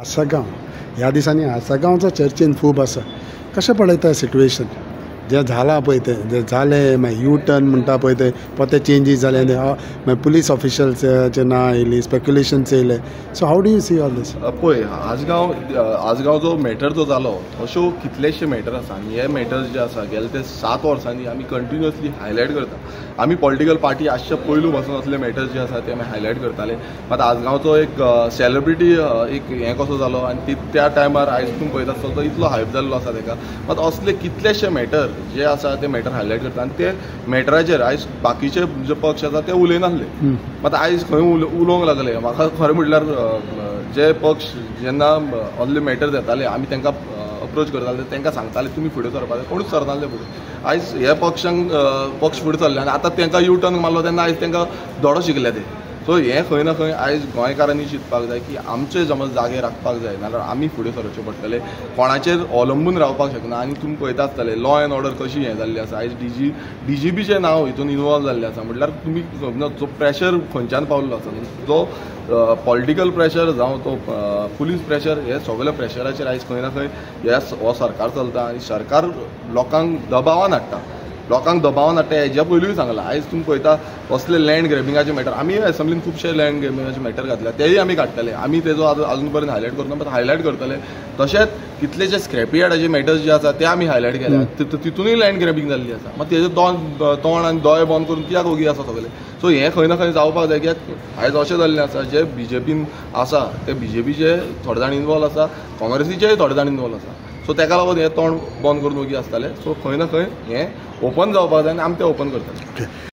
आसागांव ह्या दिसांनी आसागांवचो चर्चेन खूब आसा. कशें पळयता सिट्युएशन जें जालां पळय तें जें जालें मागीर यू टर्न म्हणटा पळय तें पोते चेंजीस जाले मागीर पुलीस ऑफिशल्साचें नांव येयलीं स्पेक्युलेशन्स येयले. So how do you see all these? पळय आजगांव जो मॅटर जो जालो अश्यो कितलेशे मॅटर आसा आनी हे मॅटर्स जे आसा गेले ते 7 वर्सांनी आमी कंटिन्युअसली हायलायट करता. आमी पॉलिटिकल पार्टी आसचे पयलू पासून असले मॅटर्स जे आसा ते आमी हायलायट करताले. मात आजगांवचो एक सेलिब्रिटी एक हें कसो जालो आनी त्या टायमार आयज तूं पळयता आसतना तो इतलो हायप जाल्लो आसा तेका. मात असले कितलेशे मॅटर जे आसा ते मॅटर हायलायट करता आनी ते मॅटराचेर आयज बाकीचे जे पक्ष आसा ते उलयनासले. मात आयज खंय उलोवंक लागले. म्हाका खरें म्हटल्यार जे पक्ष जेन्ना असले मॅटर येताले आमी तांकां अप्रोच करताले तांकां सांगताले तुमी फुडें सरपाक कोणूच सरनासले फुडें. आयज हे पक्ष फुडें सरले आनी आतां तांकां यू टर्न मारलो तेन्ना आयज तांकां धडो शिकले ते. सो हें खंय ना खंय आयज गोंयकारांनी चिंतपाक जाय की आमचे समज जागे राखपाक जाय नाल्यार आमी फुडें सरचें पडटलें. कोणाचेर अवलंबून रावपाक शकना. आनी तुमी पळयता आसतले लॉ एंड ऑर्डर कशी हें जाल्ली आसा. आयज डीजीपीचें नांव हितून इनवॉल्व जाल्लें आसा. म्हटल्यार तुमी जो प्रेशर खंयच्यान पावल्लो आसा जो पॉलिटिकल प्रेशर जावं तो पुलीस प्रेशर हे सगळे प्रेशराचेर आयज खंय ना खंय हो सरकार चलता आनी सरकार लोकांक दबावान हाडटा. लोकांक दबावान हाडटा हेज्या पयलींय सांगलां. आयज तुमी पळयता असले लँड ग्रॅबिंगाचे मॅटर आमी एसेंब्लीन खुबशे लँड ग्रॅबिंगाचे मॅटर घातल्या तेय आमी काडटले. आमी तेजो आजून पर्यंत हायलायट करना बट हायलायट करतले. तशेंच कितलेशे स्क्रॅपी यार्डाचे मॅटर्स जे आसा ते आमी हायलायट केल्या. तितूनय लँड ग्रॅबिंग जाल्ली आसा. मात तेजे तोंड आनी दोळे बंद करून कित्याक ओगी आसा सगळे. सो हें खंय ना खंय जावपाक जाय. कित्याक आयज अशें जाल्लें आसा जे बीजेपीन आसा ते बीजेपीचे थोडे जाण इनवॉल्व आसा काँग्रेसीचेय थोडे जाण इनवॉल्व आसा. सो ताका लागून हें तोंड बंद करून ओगी आसताले. सो खंय ना खंय हें ओपन जावपाक जाय आनी आमी तें ओपन करतले.